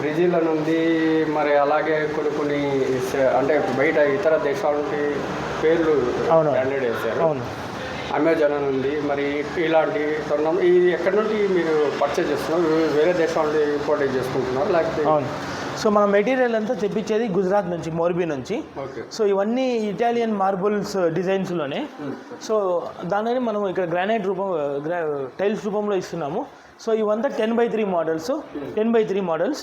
Brazil అని ఉంది, మరి అలాగే కొన్ని అంటే బయట ఇతర దేశాలకి పేర్లు బ్రాండెడ్ వేశారు. అవును, అమెజాన్ అని ఉంది. మరి ఇలాంటి ఇది ఎక్కడి నుండి మీరు పర్చేజ్ చేస్తున్నారు? వేరే దేశాల నుండి ఇంపోర్ట్ చేసుకుంటున్నారు లేకపోతే? అవును. సో మన మెటీరియల్ అంతా తెప్పించేది గుజరాత్ నుంచి, మోర్బీ నుంచి. సో ఇవన్నీ ఇటాలియన్ మార్బుల్స్ డిజైన్స్లోనే. సో దానిని మనం ఇక్కడ గ్రానైట్ టైల్స్ రూపంలో ఇస్తున్నాము. సో ఇవంతా 10x3 models, 10x3 models.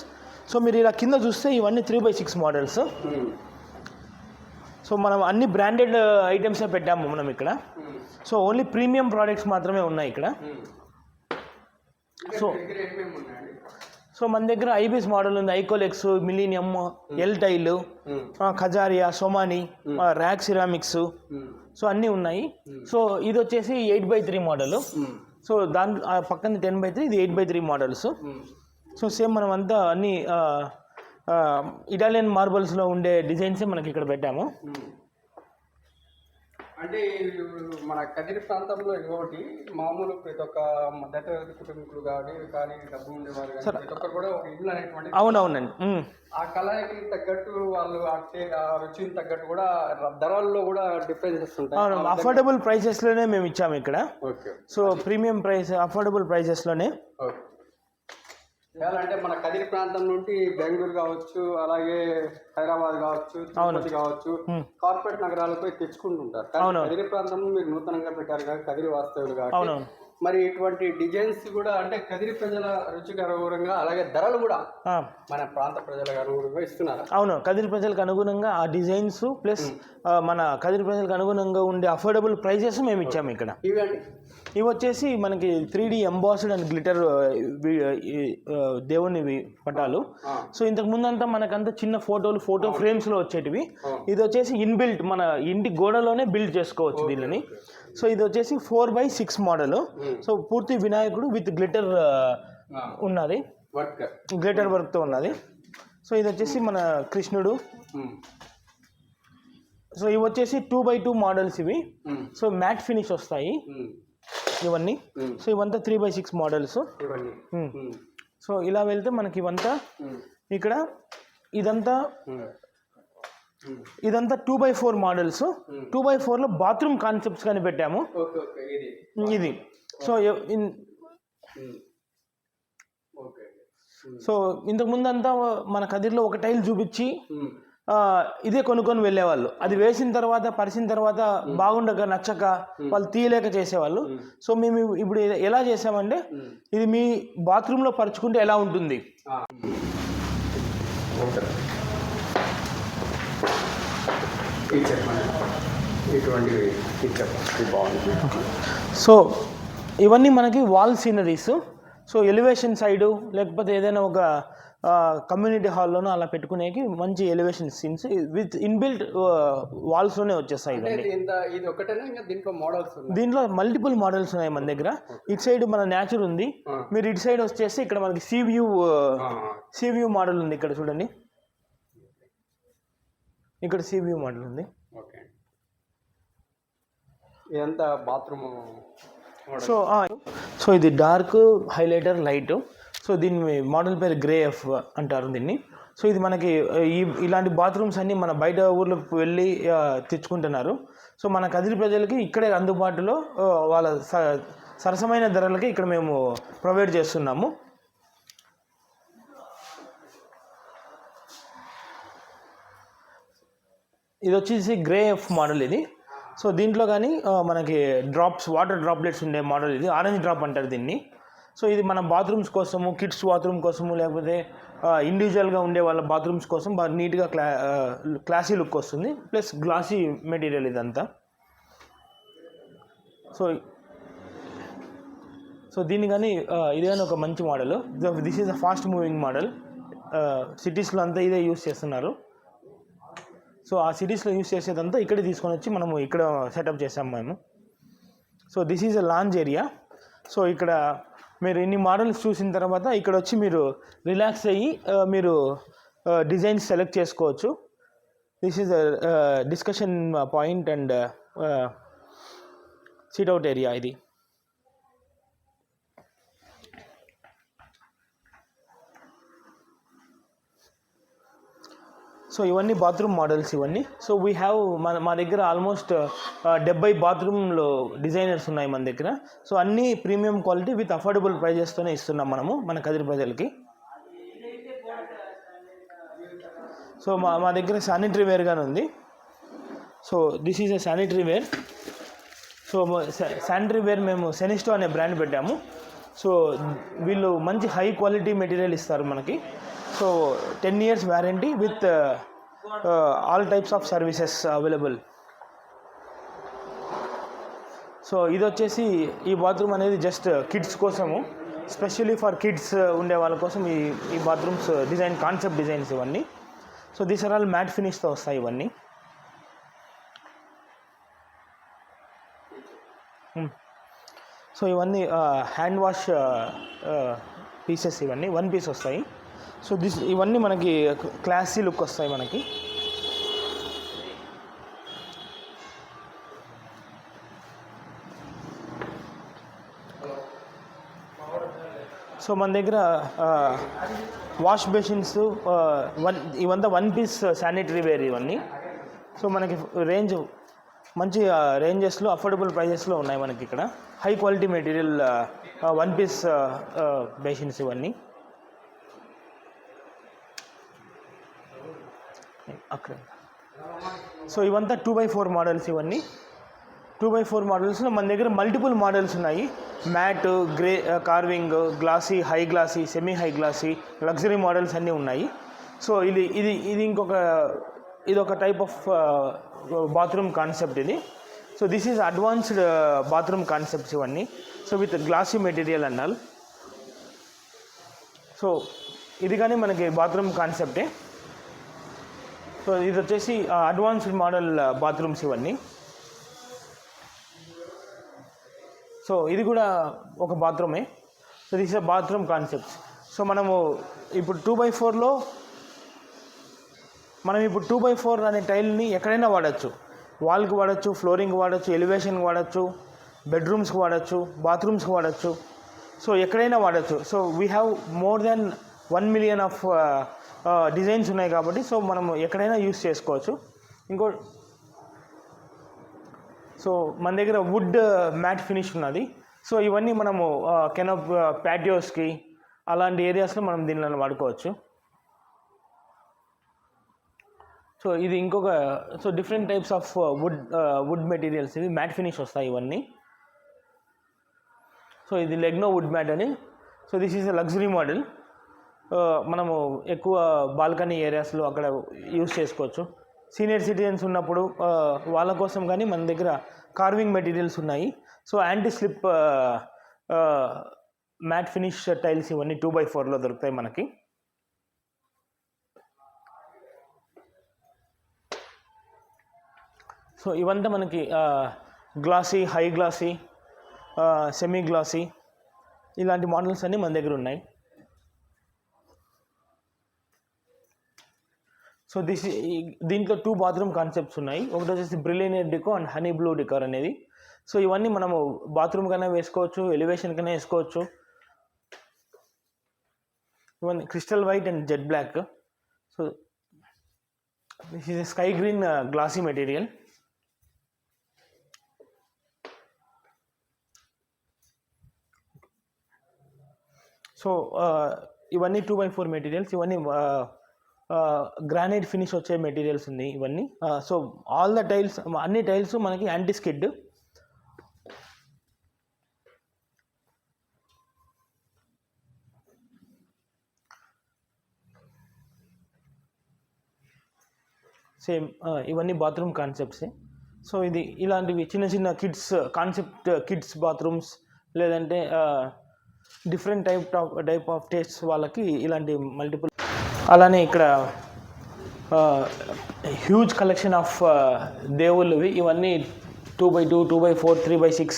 So మీరు ఇలా కింద చూస్తే ఇవన్నీ 3x6 మోడల్స్. సో మనం అన్ని బ్రాండెడ్ ఐటమ్సే పెట్టాము మనం ఇక్కడ. సో ఓన్లీ ప్రీమియం ప్రోడక్ట్స్ మాత్రమే ఉన్నాయి ఇక్కడ. సో మన దగ్గర ఐబీస్ మోడల్ ఉంది, ఐకోలెక్స్, మిలీనియం, ఎల్ టైల్, Kajaria, Somany, RAK ceramics. So అన్నీ ఉన్నాయి. సో ఇది వచ్చేసి 8x3 మోడల్. సో దాని పక్కన 10x3, ఇది 8x3 మోడల్స్. సో సేమ్ మనం అంతా అన్ని ఇటాలియన్ మార్బల్స్లో ఉండే డిజైన్సే మనకి ఇక్కడ పెట్టాము. అంటే మన కదిరి ప్రాంతంలో ఇంకోటి మామూలు ప్రతి ఒక్క మధ్యతరగతి కుటుంబీకులు కానీ డబ్బు ఉండేవారు కానీ ప్రతి ఒక్కరు కూడా ఒక ఇల్లు అనేటువంటి. అవునవునండి. ఆ కళకి తగ్గట్టు వాళ్ళు అంటే ఆ రుచికి తగ్గట్టు కూడా ధరల్లో కూడా డిఫరెన్సెస్ ఉంటాయి. అఫోర్డబుల్ ప్రైసెస్లోనే మేము ఇచ్చాము ఇక్కడ. సో ప్రీమియం ప్రైస్, అఫోర్డబుల్ ప్రైసెస్లోనే. అంటే మన కదిరి ప్రాంతం నుండి బెంగళూరు కావచ్చు, అలాగే హైదరాబాద్ కావచ్చు, తిరుపతి కావచ్చు, కార్పొరేట్ నగరాలకు తెచ్చుకుంటుంటారు. కదిరి ప్రాంతం మీరు నూతనంగా పెట్టారు కదా, కదిరి వాస్తవులు కాబట్టి మరి ఇటువంటి డిజైన్స్ కూడా అంటే కదిరి ప్రజల రుచికి అనుగుణంగా, అలాగే ధరలు కూడా మన ప్రాంత ప్రజలకు అనుగుణంగా ఇస్తున్నారు. అవును, కదిరి ప్రజలకు అనుగుణంగా ఆ డిజైన్స్ ప్లస్ మన కదిరి ప్రజలకు అనుగుణంగా ఉండే అఫోర్డబుల్ ప్రైజెస్ మేము ఇచ్చాము ఇక్కడ. ఇవి వచ్చేసి మనకి 3D ఎంబాస్డ్ అండ్ గ్లిటర్ దేవుని పటాలు. సో ఇంతకు ముందంతా మనకంతా చిన్న ఫోటో ఫ్రేమ్స్లో వచ్చేటివి. ఇది వచ్చేసి ఇన్బిల్ట్, మన ఇంటి గోడలోనే బిల్డ్ చేసుకోవచ్చు దీనిని. సో ఇది వచ్చేసి 4x6 మోడల్. సో పూర్తి వినాయకుడు విత్ గ్లిటర్ ఉన్నది, గ్లిటర్ వర్క్తో ఉన్నది. సో ఇది వచ్చేసి మన కృష్ణుడు. సో ఇవి వచ్చేసి 2x2 మోడల్స్ ఇవి. సో మ్యాట్ ఫినిష్ వస్తాయి ఇవన్నీ. సో ఇవంతా 3x6 మోడల్స్. సో ఇలా వెళ్తే మనకి ఇవంతా ఇక్కడ ఇదంతా 2x4 మోడల్స్. 2x4లో బాత్రూమ్ కాన్సెప్ట్స్ కానీ పెట్టాము ఇది. సో సో ఇంతకు ముందు అంతా మన కదిరిలో ఒక టైల్ చూపించి ఇదే కొనుక్కొని వెళ్ళేవాళ్ళు. అది వేసిన తర్వాత పరిచిన తర్వాత బాగుండక నచ్చక వాళ్ళు తీయలేక చేసేవాళ్ళు. సో మేము ఇప్పుడు ఎలా చేసామంటే ఇది మీ బాత్రూంలో పరుచుకుంటే ఎలా ఉంటుంది. సో ఇవన్నీ మనకి wall sceneries. So elevation side లేకపోతే ఏదైనా ఒక కమ్యూనిటీ హాల్లోనూ అలా పెట్టుకునేకి మంచి ఎలివేషన్ సీన్స్ విత్ ఇన్బిల్ట్ వాల్స్లోనే వచ్చేస్తాయి. దీంట్లో మల్టిపుల్ మోడల్స్ ఉన్నాయి మన దగ్గర. ఇటు సైడ్ మన నేచర్ ఉంది, మీరు ఇటు సైడ్ వచ్చేసి ఇక్కడ మనకి సీ వ్యూ మోడల్ ఉంది. ఇక్కడ చూడండి, ఇక్కడ సీ వ్యూ మోడల్ ఉంది. ఇదంతా బాత్రూమ్. సో ఇది డార్క్ హైలైటర్ లైట్. సో దీని మోడల్ పేరు గ్రే ఎఫ్ అంటారు దీన్ని. సో ఇది మనకి ఇలాంటి బాత్రూమ్స్ అన్నీ మన బయట ఊర్లకు వెళ్ళి తెచ్చుకుంటున్నారు. సో మన కదిరి ప్రజలకి ఇక్కడే అందుబాటులో వాళ్ళ సరసమైన ధరలకి ఇక్కడ మేము ప్రొవైడ్ చేస్తున్నాము. ఇది వచ్చేసి గ్రే ఎఫ్ మోడల్ ఇది. సో దీంట్లో కానీ మనకి వాటర్ డ్రాప్లెట్స్ ఉండే మోడల్ ఇది. ఆరెంజ్ డ్రాప్ అంటారు దీన్ని. సో ఇది మన బాత్రూమ్స్ కోసము, కిడ్స్ బాత్రూమ్ కోసము, లేకపోతే ఇండివిజువల్గా ఉండే వాళ్ళ బాత్రూమ్స్ కోసం బాగా నీట్గా క్లాసీ లుక్ వస్తుంది. ప్లస్ గ్లాసీ మెటీరియల్ ఇదంతా. సో దీన్ని కానీ ఇది కానీ ఒక మంచి model. This is a fast moving model. సిటీస్లో అంతా ఇదే యూస్ చేస్తున్నారు. సో ఆ సిటీస్లో యూస్ చేసేదంతా ఇక్కడే తీసుకొని వచ్చి మనము ఇక్కడ సెటప్ చేసాము మేము. So this is a lounge area. So ఇక్కడ మీరు ఇన్ని మోడల్స్ చూసిన తర్వాత ఇక్కడ వచ్చి మీరు రిలాక్స్ అయ్యి మీరు డిజైన్స్ సెలెక్ట్ చేసుకోవచ్చు. This is discussion point and sit-out area ఇది. సో ఇవన్నీ బాత్రూమ్ మోడల్స్ ఇవన్నీ. సో వీ హ్యావ్ మా దగ్గర ఆల్మోస్ట్ 70 బాత్రూమ్లో డిజైనర్స్ ఉన్నాయి మన దగ్గర. సో అన్నీ ప్రీమియం క్వాలిటీ విత్ అఫోర్డబుల్ ప్రైజెస్తోనే ఇస్తున్నాం మనము మన కదిరి ప్రజలకి. సో మా దగ్గర శానిటరీ వేర్ కానీ ఉంది. So this is a sanitary ware. So sanitary ware మేము సెనిస్టో అనే బ్రాండ్ పెట్టాము. సో వీళ్ళు మంచి హై క్వాలిటీ మెటీరియల్ ఇస్తారు మనకి. So 10 years warranty with all types of services available. So ఇది వచ్చేసి ఈ బాత్రూమ్ అనేది జస్ట్ కిడ్స్ కోసము, స్పెషల్లీ ఫర్ కిడ్స్ ఉండే వాళ్ళ కోసం ఈ బాత్రూమ్స్ డిజైన్ కాన్సెప్ట్ డిజైన్స్ ఇవన్నీ. So these are all matte ఫినిష్తో వస్తాయి ఇవన్నీ. సో ఇవన్నీ హ్యాండ్ వాష్ పీసెస్, ఇవన్నీ 1 piece వస్తాయి. సో ఇవన్నీ మనకి క్లాసీ లుక్ వస్తాయి మనకి. సో మన దగ్గర వాష్ బేసిన్స్ ఇవంతా 1 piece శానిటరీ వేర్ ఇవన్నీ. సో మనకి రేంజ్ మంచి రేంజెస్లో అఫోర్డబుల్ ప్రైజెస్లో ఉన్నాయి మనకి ఇక్కడ. High quality material 1 piece basins ఇవన్నీ. అక్కడ సో ఇవంతా 2x4 మోడల్స్ ఇవన్నీ. 2x4 మోడల్స్లో మన దగ్గర మల్టిపుల్ మోడల్స్ ఉన్నాయి. Matte, grey, carving, glossy, high glossy, semi high glossy, luxury models అన్నీ ఉన్నాయి. సో ఇది ఒక టైప్ ఆఫ్ బాత్రూమ్ కాన్సెప్ట్ ఇది. So this is advanced bathroom concepts ఇవన్నీ. సో విత్ గ్లాసీ మెటీరియల్ అన్నాల్. సో ఇది కానీ మనకి బాత్రూమ్ కాన్సెప్టే. సో ఇది వచ్చేసి అడ్వాన్స్డ్ మోడల్ బాత్రూమ్స్ ఇవన్నీ. సో ఇది కూడా ఒక బాత్రూమే. So this is bathroom concepts. So మనము ఇప్పుడు 2x4లో మనం ఇప్పుడు 2x4 అనే టైల్ని ఎక్కడైనా వాడచ్చు. వాల్కి వాడచ్చు, ఫ్లోరింగ్కి వాడచ్చు, ఎలివేషన్కి వాడచ్చు, బెడ్రూమ్స్కి వాడచ్చు, బాత్రూమ్స్కి వాడచ్చు. సో ఎక్కడైనా వాడచ్చు. So we have more than 1 million of designs ఉన్నాయి కాబట్టి సో మనము ఎక్కడైనా యూస్ చేసుకోవచ్చు. సో మన దగ్గర వుడ్ మ్యాట్ ఫినిష్ ఉన్నది. సో ఇవన్నీ మనము ప్యాటియోస్కి అలాంటి ఏరియాస్లో మనం దీనిలో వాడుకోవచ్చు. సో ఇది so different types of would materials, ఇవి మ్యాట్ ఫినిష్ వస్తాయి ఇవన్నీ. సో ఇది లెగ్నో వుడ్ మ్యాట్ అని. So this is a luxury model. మనము ఎక్కువ బాల్కనీ ఏరియాస్లో అక్కడ యూస్ చేసుకోవచ్చు. సీనియర్ సిటిజన్స్ ఉన్నప్పుడు వాళ్ళ కోసం కానీ మన దగ్గర కార్వింగ్ మెటీరియల్స్ ఉన్నాయి. So anti slip matte finish tiles ఇవన్నీ 2x4లో దొరుకుతాయి మనకి. సో ఇవంతా మనకి glossy, high glossy, semi glossy ఇలాంటి మోడల్స్ అన్నీ మన దగ్గర ఉన్నాయి. సో దీంట్లో 2 బాత్రూమ్ కాన్సెప్ట్స్ ఉన్నాయి. ఒకటి వచ్చేసి బ్రిలియనియర్ deco and honey blue decor అనేది. సో ఇవన్నీ మనము బాత్రూమ్ కన్నా వేసుకోవచ్చు, ఎలివేషన్ కన్నా వేసుకోవచ్చు. ఇవన్నీ crystal white and jet black. So this is sky green glossy material. So ఇవన్నీ 2x4 మెటీరియల్స్. ఇవన్నీ గ్రానైట్ ఫినిష్ వచ్చే మెటీరియల్స్ ఉన్నాయి ఇవన్నీ. సో ఆల్ ద టైల్స్, అన్ని టైల్స్ మనకి యాంటీ స్కిడ్. సేమ్ ఇవన్నీ బాత్రూమ్ కాన్సెప్ట్సే. సో ఇలాంటివి చిన్న చిన్న కిడ్స్ బాత్రూమ్స్ లేదంటే డిఫరెంట్ టైప్ ఆఫ్ టేస్ట్ వాళ్ళకి ఇలాంటి మల్టిపుల్. అలానే ఇక్కడ హ్యూజ్ కలెక్షన్ ఆఫ్ దేవుళ్ళవి ఇవన్నీ 2x2, 2x4, 3x6.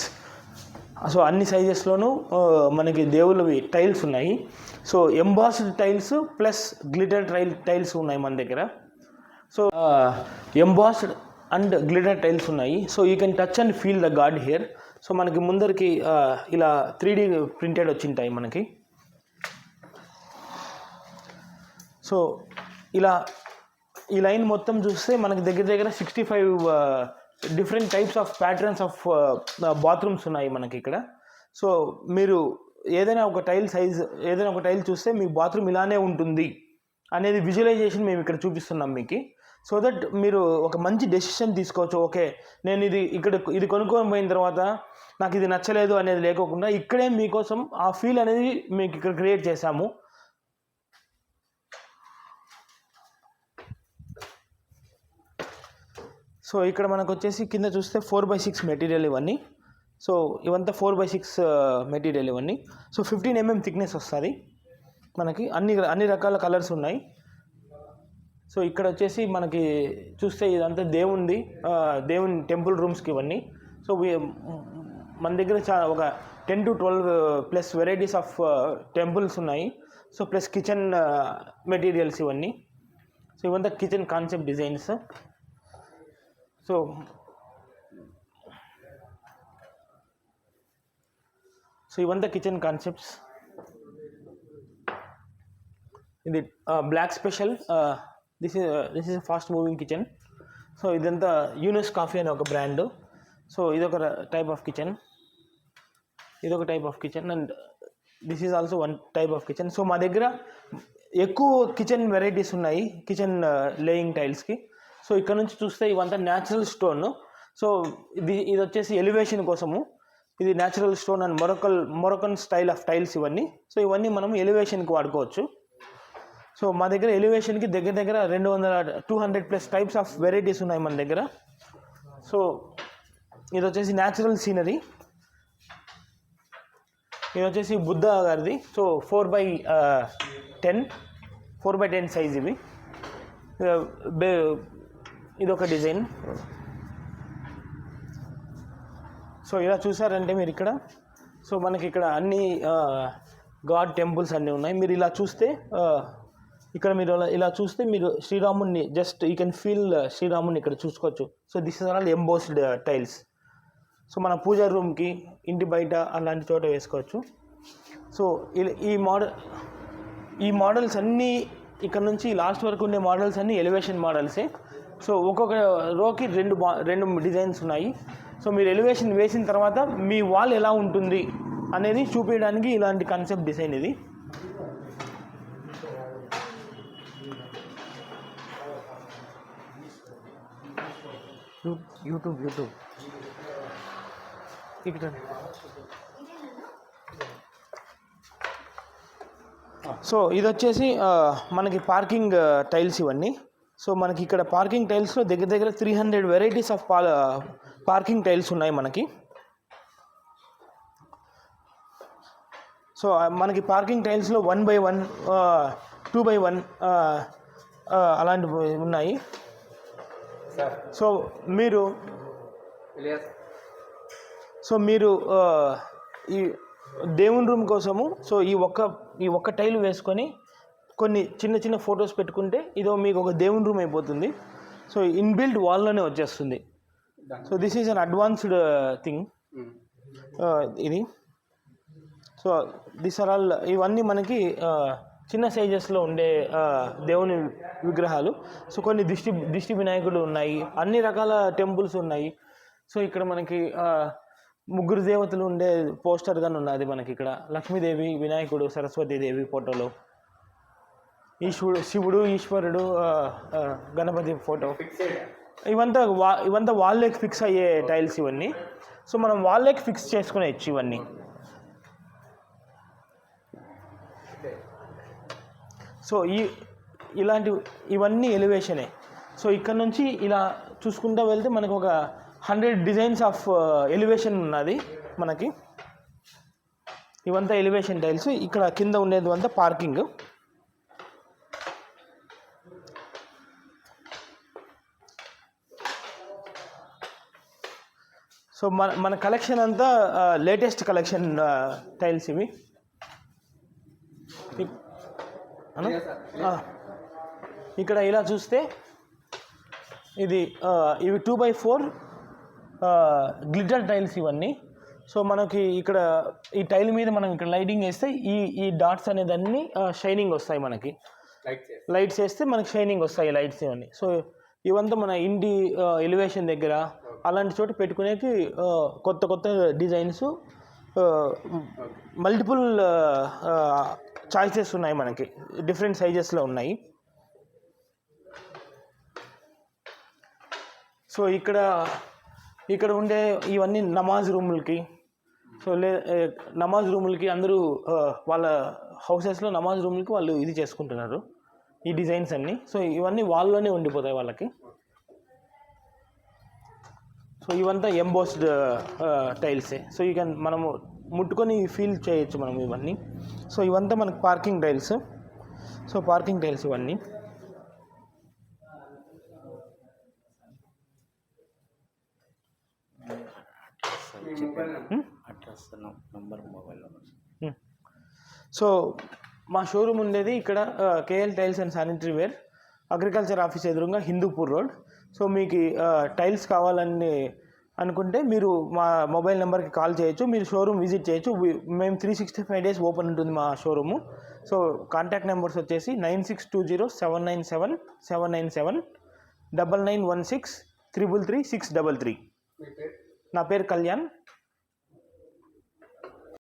సో అన్ని సైజెస్లోనూ మనకి దేవుళ్ళవి టైల్స్ ఉన్నాయి. So embossed tiles plus glitter tiles ఉన్నాయి మన దగ్గర. So embossed and glitter tiles ఉన్నాయి. So you can touch and feel the god here. So మనకి ముందరికి ఇలా 3D ప్రింటెడ్ వచ్చింటాయి మనకి. సో ఇలా ఈ లైన్ మొత్తం చూస్తే మనకి దగ్గర దగ్గర 65 different types of patterns of bathrooms ఉన్నాయి మనకి ఇక్కడ. సో మీరు ఏదైనా ఒక టైల్ సైజ్, ఏదైనా ఒక టైల్ చూస్తే మీ బాత్రూమ్ ఇలానే ఉంటుంది అనేది విజువలైజేషన్ మేము ఇక్కడ చూపిస్తున్నాం మీకు. సో దట్ మీరు ఒక మంచి డెసిషన్ తీసుకోవచ్చు. ఓకే, నేను ఇది కొనుక్కొని పోయిన తర్వాత నాకు ఇది నచ్చలేదు అనేది లేకోకుండా ఇక్కడే మీకోసం ఆ ఫీల్ అనేది మీకు ఇక్కడ క్రియేట్ చేశాము. సో ఇక్కడ మనకు వచ్చేసి కింద చూస్తే 4x6 మెటీరియల్ ఇవన్నీ. సో ఇవంతా 4x6 మెటీరియల్ ఇవన్నీ. సో 15 mm థిక్నెస్ వస్తుంది మనకి. అన్ని రకాల కలర్స్ ఉన్నాయి. సో ఇక్కడ వచ్చేసి మనకి చూస్తే ఇదంతా దేవుని టెంపుల్ రూమ్స్కి ఇవన్నీ. సో మన దగ్గర ఒక 10 to 12+ వెరైటీస్ ఆఫ్ టెంపుల్స్ ఉన్నాయి. సో ప్లస్ కిచెన్ మెటీరియల్స్ ఇవన్నీ. సో ఇవంతా కిచెన్ కాన్సెప్ట్ డిజైన్స్. సో ఇవంతా కిచెన్ కాన్సెప్ట్స్. ఇది black special. This is fast moving kitchen. So ఇదంతా యూనిస్ కాఫీ అనే ఒక బ్రాండ్. సో ఇదొక type of kitchen, and this is also one type of kitchen. So మా దగ్గర ఎక్కువ కిచెన్ వెరైటీస్ ఉన్నాయి కిచెన్ లేయింగ్ టైల్స్కి. సో ఇక్కడ నుంచి చూస్తే ఇవంతా న్యాచురల్ స్టోన్. సో ఇది వచ్చేసి ఎలివేషన్ కోసము. ఇది natural stone and Moroccan style of tiles ఇవన్నీ. సో ఇవన్నీ మనం ఎలివేషన్కి వాడుకోవచ్చు. సో మా దగ్గర ఎలివేషన్కి దగ్గర దగ్గర 200+ టైప్స్ ఆఫ్ వెరైటీస్ ఉన్నాయి మన దగ్గర. సో ఇది వచ్చేసి న్యాచురల్ సీనరీ. ఇది వచ్చేసి బుద్ధ గారిది. సో 4x10 సైజ్ ఇవి. ఇదొక డిజైన్. సో ఇలా చూసారంటే మీరు ఇక్కడ, సో మనకి ఇక్కడ అన్ని గాడ్ టెంపుల్స్ అన్నీ ఉన్నాయి. మీరు ఇలా చూస్తే ఇక్కడ మీరు ఇలా చూస్తే మీరు శ్రీరాముడిని జస్ట్ యూ కెన్ ఫీల్ శ్రీరాముడిని ఇక్కడ చూసుకోవచ్చు. So this is all embossed tiles. So మన పూజా రూమ్కి, ఇంటి బయట అలాంటి చోట వేసుకోవచ్చు. సో ఈ మోడల్స్ అన్నీ ఇక్కడ నుంచి లాస్ట్ వరకు ఉండే మోడల్స్ అన్నీ ఎలివేషన్ మోడల్సే. సో ఒక్కొక్క రోకి రెండు డిజైన్స్ ఉన్నాయి. సో మీరు ఎలివేషన్ వేసిన తర్వాత మీ వాల్ ఎలా ఉంటుంది అనేది చూపించడానికి ఇలాంటి కాన్సెప్ట్ డిజైన్ ఇది. యూట్యూబ్ ఇక్కడ. సో ఇది వచ్చేసి మనకి పార్కింగ్ టైల్స్ ఇవన్నీ. సో మనకి ఇక్కడ పార్కింగ్ టైల్స్లో దగ్గర దగ్గర 300 వెరైటీస్ ఆఫ్ పార్కింగ్ టైల్స్ ఉన్నాయి మనకి. సో మనకి పార్కింగ్ టైల్స్లో 1x1, 2x1 అలాంటివి ఉన్నాయి. సో మీరు ఈ దేవుని రూమ్ కోసము సో ఈ ఒక్క టైల్ వేసుకొని కొన్ని చిన్న ఫొటోస్ పెట్టుకుంటే ఇదో మీకు ఒక దేవుని రూమ్ అయిపోతుంది. సో ఇన్బిల్ట్ వాల్లోనే వచ్చేస్తుంది. So this is an advanced thing ఇది. సో దిస్ ఆర్ ఆల్, ఇవన్నీ మనకి చిన్న సైజెస్లో ఉండే దేవుని విగ్రహాలు. సో కొన్ని దిష్టి వినాయకుడు ఉన్నాయి, అన్ని రకాల టెంపుల్స్ ఉన్నాయి. సో ఇక్కడ మనకి 3 దేవతలు ఉండే పోస్టర్ గాని ఉన్నది మనకి ఇక్కడ. లక్ష్మీదేవి, వినాయకుడు, సరస్వతీదేవి ఫోటోలో, శివుడు, ఈశ్వరుడు, గణపతి ఫోటో. ఇవంతా వాల్లోకి ఫిక్స్ అయ్యే టైల్స్ ఇవన్నీ. సో మనం వాల్లోకి ఫిక్స్ చేసుకునేచ్చు ఇవన్నీ. సో ఇవన్నీ ఎలివేషనే. సో ఇక్కడ నుంచి ఇలా చూసుకుంటూ వెళ్తే మనకు ఒక 100 డిజైన్స్ ఆఫ్ ఎలివేషన్ ఉన్నది మనకి. ఇవంతా ఎలివేషన్ టైల్స్. ఇక్కడ కింద ఉండేది అంతా పార్కింగ్. సో మన కలెక్షన్ అంతా లేటెస్ట్ కలెక్షన్ టైల్స్ ఇవి. ఇక్కడ ఇలా చూస్తే ఇవి 2x4 గ్లిటర్ టైల్స్ ఇవన్నీ. సో మనకి ఇక్కడ ఈ టైల్ మీద మనం ఇక్కడ లైటింగ్ వేస్తే ఈ డాట్స్ అనేదాన్ని షైనింగ్ వస్తాయి మనకి. లైట్స్ వేస్తే మనకి షైనింగ్ వస్తాయి లైట్స్ ఇవన్నీ. సో ఇవంతా మన ఇంటి ఎలివేషన్ దగ్గర అలాంటి చోట పెట్టుకునేకి కొత్త కొత్త డిజైన్స్ మల్టిపుల్ చాయిసెస్ ఉన్నాయి మనకి, డిఫరెంట్ సైజెస్లో ఉన్నాయి. సో ఇక్కడ ఉండే ఇవన్నీ నమాజ్ రూములకి, సో నమాజ్ రూములకి అందరూ వాళ్ళ హౌసెస్లో నమాజ్ రూములకి వాళ్ళు ఇది చేసుకుంటున్నారు ఈ డిజైన్స్ అన్నీ. సో ఇవన్నీ వాళ్ళలోనే ఉండిపోతాయి వాళ్ళకి. సో ఇవంతా ఎంబోస్డ్ టైల్సే. సో మనము ముట్టుకొని ఫీల్ చేయొచ్చు మనం ఇవన్నీ. సో ఇవంతా మనకు parking tiles. So parking tiles ఇవన్నీ. సో మా షోరూమ్ ఉండేది ఇక్కడ KL tiles and sanitary ware, agriculture office ఎదురుగా హిందూపూర్ రోడ్. సో మీకు టైల్స్ కావాలని అనుకుంటే మీరు మా మొబైల్ నెంబర్కి కాల్ చేయొచ్చు, మీరు షోరూమ్ విజిట్ చేయొచ్చు. మేము 365 days ఓపెన్ ఉంటుంది మా షోరూము. సో కాంటాక్ట్ నెంబర్స్ వచ్చేసి 9620797797, 9916 333 633. నా పేరు కళ్యాణ్.